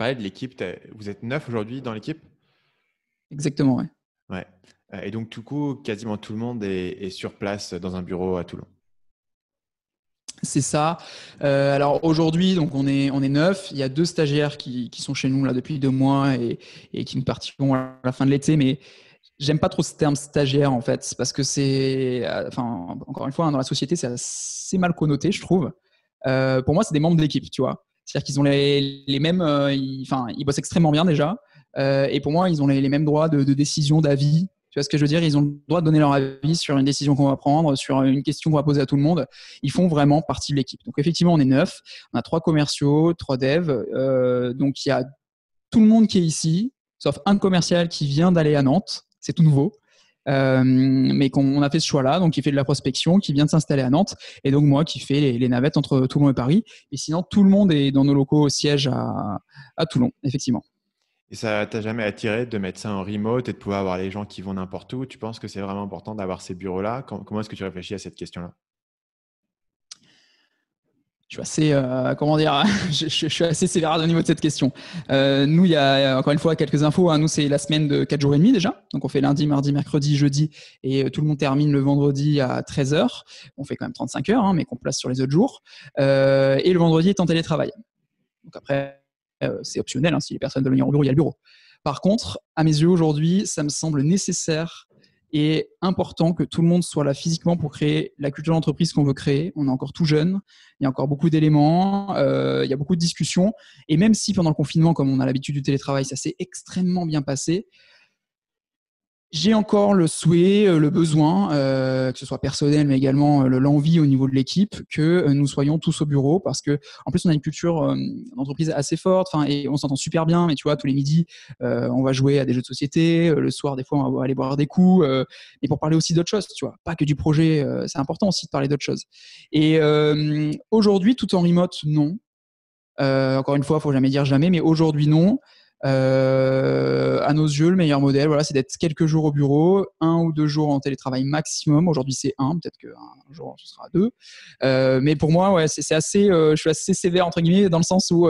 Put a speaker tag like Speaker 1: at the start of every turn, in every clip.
Speaker 1: parlé de l'équipe. Vous êtes 9 aujourd'hui dans l'équipe?
Speaker 2: Exactement, ouais.
Speaker 1: Ouais. Et donc, du coup, quasiment tout le monde est sur place dans un bureau à Toulon.
Speaker 2: C'est ça. Alors aujourd'hui, donc on est 9. Il y a 2 stagiaires qui sont chez nous là depuis 2 mois et qui nous partiront à la fin de l'été. Mais j'aime pas trop ce terme stagiaire en fait, parce que c'est, enfin encore une fois, dans la société, c'est assez mal connoté, je trouve. Pour moi, c'est des membres de l'équipe, tu vois. C'est-à-dire qu'ils ont les mêmes, ils bossent extrêmement bien déjà. Et pour moi, ils ont les mêmes droits de décision, d'avis. Tu vois ce que je veux dire? Ils ont le droit de donner leur avis sur une décision qu'on va prendre, sur une question qu'on va poser à tout le monde. Ils font vraiment partie de l'équipe. Donc effectivement, on est 9. On a 3 commerciaux, 3 devs. Donc il y a tout le monde qui est ici, sauf un commercial qui vient d'aller à Nantes. C'est tout nouveau. Mais qu'on a fait ce choix-là, donc qui fait de la prospection, qui vient de s'installer à Nantes, et donc moi qui fais les navettes entre Toulon et Paris. Et sinon, tout le monde est dans nos locaux au siège à Toulon, effectivement.
Speaker 1: Et ça t'a jamais attiré de mettre ça en remote et de pouvoir avoir les gens qui vont n'importe où? Tu penses que c'est vraiment important d'avoir ces bureaux-là? Comment est-ce que tu réfléchis à cette question-là?
Speaker 2: Je suis assez, comment dire, je suis assez sévère au niveau de cette question. Nous, il y a encore une fois quelques infos. Hein. Nous, c'est la semaine de 4 jours et demi déjà. Donc, on fait lundi, mardi, mercredi, jeudi, et tout le monde termine le vendredi à 13 heures. On fait quand même 35 heures, hein, mais qu'on place sur les autres jours. Et le vendredi est en télétravail. Donc après, c'est optionnel. Hein, si les personnes veulent venir au bureau, il y a le bureau. Par contre, à mes yeux, aujourd'hui, ça me semble nécessaire et important que tout le monde soit là physiquement pour créer la culture d'entreprise qu'on veut créer. On est encore tout jeune, il y a encore beaucoup d'éléments, il y a beaucoup de discussions. Et même si pendant le confinement, comme on a l'habitude du télétravail, ça s'est extrêmement bien passé, j'ai encore le souhait, le besoin, que ce soit personnel, mais également l'envie au niveau de l'équipe, que nous soyons tous au bureau, parce que en plus on a une culture d'entreprise assez forte, et on s'entend super bien. Mais tu vois, tous les midis, on va jouer à des jeux de société. Le soir, des fois, on va aller boire des coups, mais pour parler aussi d'autres choses, tu vois, pas que du projet. C'est important aussi de parler d'autres choses. Et aujourd'hui, tout en remote, non. Encore une fois, faut jamais dire jamais, mais aujourd'hui non. À nos yeux, le meilleur modèle, voilà, c'est d'être quelques jours au bureau, 1 ou 2 jours en télétravail maximum. Aujourd'hui, c'est 1, peut-être qu'un jour ce sera 2. Mais pour moi, ouais, c'est assez, je suis assez sévère entre guillemets dans le sens où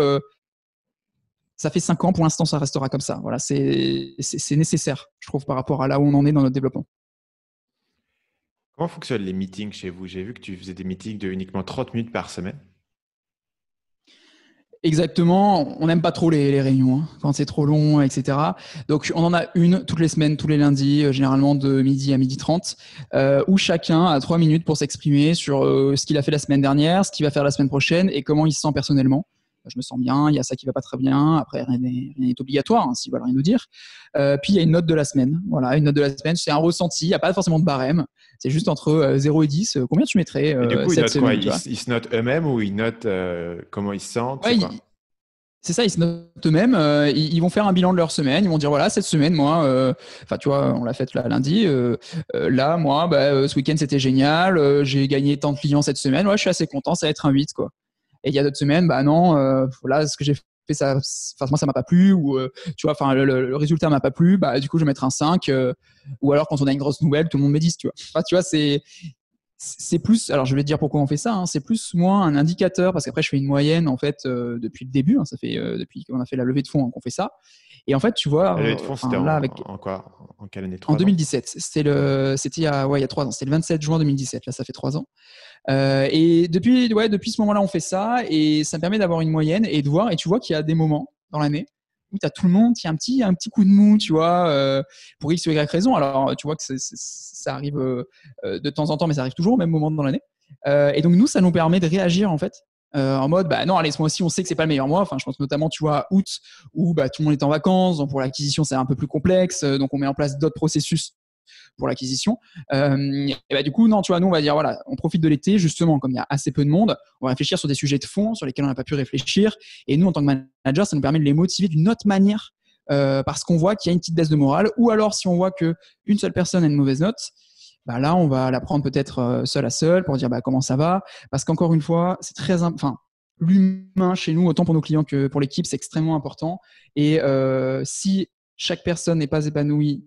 Speaker 2: ça fait 5 ans, pour l'instant, ça restera comme ça. Voilà, c'est nécessaire, je trouve, par rapport à là où on en est dans notre développement.
Speaker 1: Comment fonctionnent les meetings chez vous? J'ai vu que tu faisais des meetings de uniquement 30 minutes par semaine.
Speaker 2: Exactement, on n'aime pas trop les réunions hein, quand c'est trop long, etc. Donc on en a une toutes les semaines, tous les lundis, généralement de midi à 12h30, où chacun a 3 minutes pour s'exprimer sur ce qu'il a fait la semaine dernière, ce qu'il va faire la semaine prochaine et comment il se sent personnellement. Je me sens bien, il y a ça qui va pas très bien, après rien n'est obligatoire hein, s'ils veulent rien nous dire. Puis il y a une note de la semaine, voilà, une note de la semaine, c'est un ressenti, il n'y a pas forcément de barème, c'est juste entre 0 et 10, combien tu mettrais
Speaker 1: Et du coup, ils
Speaker 2: cette
Speaker 1: notent quoi?
Speaker 2: semaine, tu vois.
Speaker 1: Ils se notent eux-mêmes ou ils notent comment ils se sentent? C'est
Speaker 2: Ouais,
Speaker 1: quoi?
Speaker 2: c'est ça, ils se notent eux-mêmes. Ils vont faire un bilan de leur semaine. Ils vont dire voilà, cette semaine, moi, tu vois, on l'a faite là lundi. Là, moi, ce week-end c'était génial. J'ai gagné tant de clients cette semaine. Ouais, je suis assez content. Ça va être un 8 quoi. Et il y a d'autres semaines, bah non, voilà, ce que j'ai fait, ça, enfin moi ça m'a pas plu ou tu vois, enfin le résultat m'a pas plu. Bah du coup, je vais mettre un 5. Ou alors quand on a une grosse nouvelle, tout le monde met 10, tu vois. Enfin, tu vois, c'est plus, alors je vais te dire pourquoi on fait ça, hein, c'est plus moi un indicateur, parce qu'après je fais une moyenne en fait depuis le début, hein, ça fait depuis qu'on a fait la levée de fonds hein, qu'on fait ça. Et en fait, tu vois,
Speaker 1: La levée de fonds, c'était
Speaker 2: là avec
Speaker 1: en quoi? En quelle année?
Speaker 2: en
Speaker 1: 3 ans?
Speaker 2: 2017, c'était il y a 3 ans, c'était le 27 juin 2017, là ça fait 3 ans. Et depuis ce moment-là, on fait ça et ça me permet d'avoir une moyenne et de voir, et tu vois qu'il y a des moments dans l'année où tu as tout le monde qui a un petit coup de mou, tu vois, pour X ou Y raison. Alors, tu vois que ça arrive de temps en temps, mais ça arrive toujours au même moment dans l'année. Et donc, nous, ça nous permet de réagir, en fait, en mode, bah non, allez, ce mois-ci, on sait que c'est pas le meilleur mois. Enfin, je pense notamment, tu vois, à août, où bah, tout le monde est en vacances. Donc, pour l'acquisition, c'est un peu plus complexe. Donc, on met en place d'autres processus pour l'acquisition. Et bah, du coup, non, tu vois, nous, on va dire, voilà, on profite de l'été, justement, comme il y a assez peu de monde, on va réfléchir sur des sujets de fond sur lesquels on n'a pas pu réfléchir. Et nous, en tant que manager, ça nous permet de les motiver d'une autre manière parce qu'on voit qu'il y a une petite baisse de morale. Ou alors, si on voit qu'une seule personne a une mauvaise note, bah là, on va la prendre peut-être seul à seul pour dire bah, comment ça va. Parce qu'encore une fois, c'est très. Enfin, l'humain chez nous, autant pour nos clients que pour l'équipe, c'est extrêmement important. Et si chaque personne n'est pas épanouie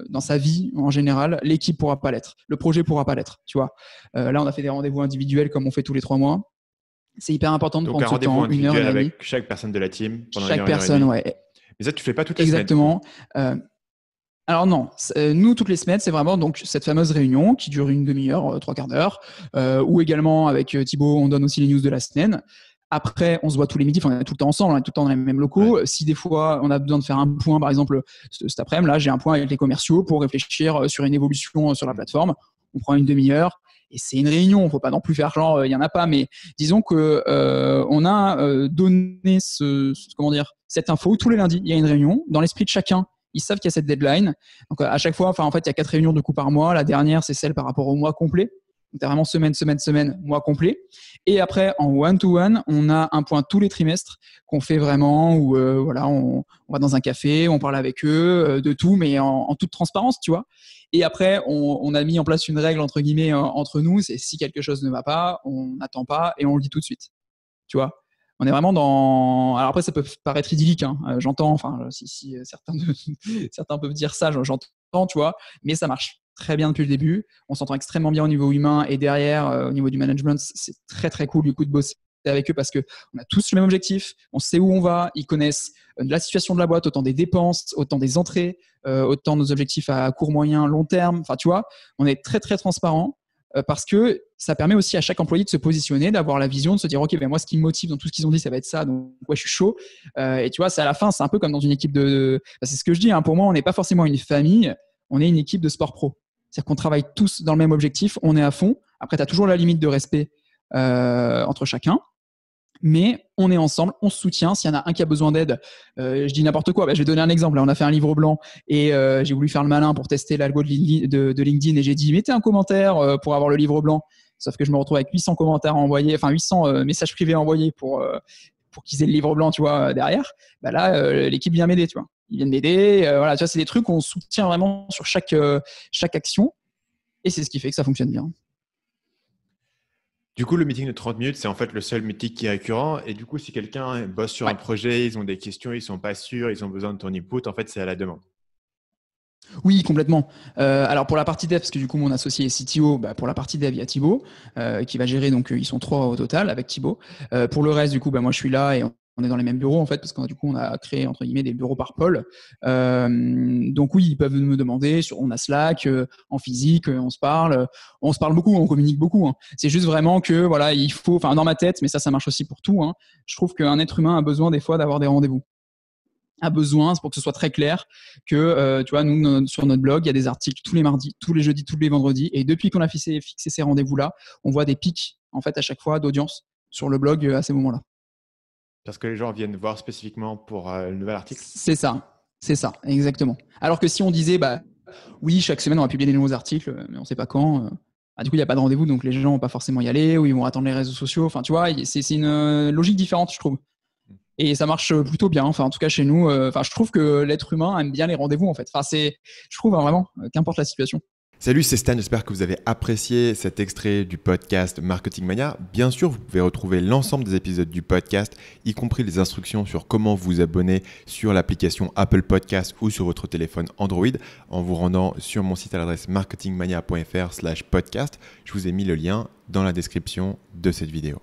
Speaker 2: dans sa vie en général, l'équipe pourra pas l'être, le projet pourra pas l'être, tu vois. Là, on a fait des rendez-vous individuels comme on fait tous les 3 mois. C'est hyper important de
Speaker 1: Donc, un
Speaker 2: prendre ce
Speaker 1: rendez-vous
Speaker 2: temps, 1 heure, 1
Speaker 1: individuel
Speaker 2: heure et demie.
Speaker 1: avec chaque personne de la team pendant
Speaker 2: Chaque
Speaker 1: 1 heure et
Speaker 2: personne,
Speaker 1: demie.
Speaker 2: ouais.
Speaker 1: Mais ça, tu fais pas toutes les semaines.
Speaker 2: Exactement. Alors non, nous toutes les semaines, c'est vraiment donc cette fameuse réunion qui dure une demi-heure, 3/4 d'heure, ou également avec Thibaut, on donne aussi les news de la semaine. Après, on se voit tous les midis, enfin, on est tout le temps ensemble, on est tout le temps dans les mêmes locaux.
Speaker 1: Ouais.
Speaker 2: Si des fois on a besoin de faire un point, par exemple cet après-midi, là j'ai un point avec les commerciaux pour réfléchir sur une évolution sur la plateforme. On prend une demi-heure et c'est une réunion. Il ne faut pas non plus faire genre il y en a pas, mais disons que on a donné cette info tous les lundis. Il y a une réunion dans l'esprit de chacun. Ils savent qu'il y a cette deadline. Donc, à chaque fois, en fait, il y a 4 réunions de coup par mois. La dernière, c'est celle par rapport au mois complet. Donc, c'est vraiment semaine, mois complet. Et après, en one-to-one, on a un point tous les trimestres qu'on fait vraiment où voilà, on va dans un café, on parle avec eux de tout, mais en toute transparence, tu vois. Et après, on a mis en place une règle, entre guillemets, entre nous. C'est si quelque chose ne va pas, on n'attend pas et on le dit tout de suite. Tu vois. On est vraiment dans. Alors après, ça peut paraître idyllique, hein. J'entends. Enfin, si certains peuvent dire ça, j'entends, tu vois. Mais ça marche très bien depuis le début. On s'entend extrêmement bien au niveau humain et derrière, au niveau du management, c'est très très cool du coup de bosser avec eux parce que on a tous le même objectif. On sait où on va. Ils connaissent la situation de la boîte, autant des dépenses, autant des entrées, autant nos objectifs à court, moyen, long terme. Enfin, tu vois, on est très très transparent. Parce que ça permet aussi à chaque employé de se positionner, d'avoir la vision, de se dire ok, ben moi ce qui me motive dans tout ce qu'ils ont dit, ça va être ça, donc ouais, je suis chaud. Et tu vois, c'est à la fin, c'est un peu comme dans une équipe c'est ce que je dis. Hein, pour moi, on n'est pas forcément une famille, on est une équipe de sport pro. C'est-à-dire qu'on travaille tous dans le même objectif, on est à fond. Après, tu as toujours la limite de respect entre chacun. Mais on est ensemble, on se soutient. S'il y en a un qui a besoin d'aide, je dis n'importe quoi. Je vais donner un exemple. Là, on a fait un livre blanc et j'ai voulu faire le malin pour tester l'algo de LinkedIn et j'ai dit mettez un commentaire pour avoir le livre blanc. Sauf que je me retrouve avec 800 commentaires envoyés, enfin 800 messages privés envoyés pour qu'ils aient le livre blanc, tu vois, derrière. Là, l'équipe vient m'aider, tu vois. Ils viennent m'aider. Voilà, tu vois, c'est des trucs où on soutient vraiment sur chaque action et c'est ce qui fait que ça fonctionne bien.
Speaker 1: Du coup, le meeting de 30 minutes, c'est en fait le seul meeting qui est récurrent. Et du coup, si quelqu'un bosse sur un projet, ils ont des questions, ils ne sont pas sûrs, ils ont besoin de ton input, en fait, c'est à la demande.
Speaker 2: Oui, complètement. Alors pour la partie dev, parce que du coup mon associé est CTO, pour la partie dev il y a Thibaut qui va gérer, donc ils sont 3 au total avec Thibaut. Pour le reste du coup, moi je suis là et on est dans les mêmes bureaux en fait parce qu'on du coup on a créé entre guillemets des bureaux par pôle. Donc oui, ils peuvent me demander. On a Slack en physique, on se parle beaucoup, on communique beaucoup. Hein. C'est juste vraiment que voilà, il faut, enfin dans ma tête, mais ça marche aussi pour tout. Hein, je trouve qu'un être humain a besoin des fois d'avoir des rendez-vous. A besoin, c'est pour que ce soit très clair que tu vois, nous sur notre blog il y a des articles tous les mardis, tous les jeudis, tous les vendredis et depuis qu'on a fixé ces rendez-vous là, on voit des pics en fait à chaque fois d'audience sur le blog à ces moments-là.
Speaker 1: Parce que les gens viennent voir spécifiquement pour le nouvel article.
Speaker 2: C'est ça, exactement. Alors que si on disait oui, chaque semaine on va publier des nouveaux articles mais on sait pas quand, du coup il n'y a pas de rendez-vous donc les gens vont pas forcément y aller ou ils vont attendre les réseaux sociaux, enfin tu vois, c'est une logique différente je trouve. Et ça marche plutôt bien. Enfin, en tout cas, chez nous, je trouve que l'être humain aime bien les rendez-vous, en fait. Enfin, je trouve vraiment, qu'importe la situation.
Speaker 3: Salut, c'est Stan, j'espère que vous avez apprécié cet extrait du podcast Marketing Mania. Bien sûr, vous pouvez retrouver l'ensemble des épisodes du podcast, y compris les instructions sur comment vous abonner sur l'application Apple Podcast ou sur votre téléphone Android en vous rendant sur mon site à l'adresse marketingmania.fr/podcast. Je vous ai mis le lien dans la description de cette vidéo.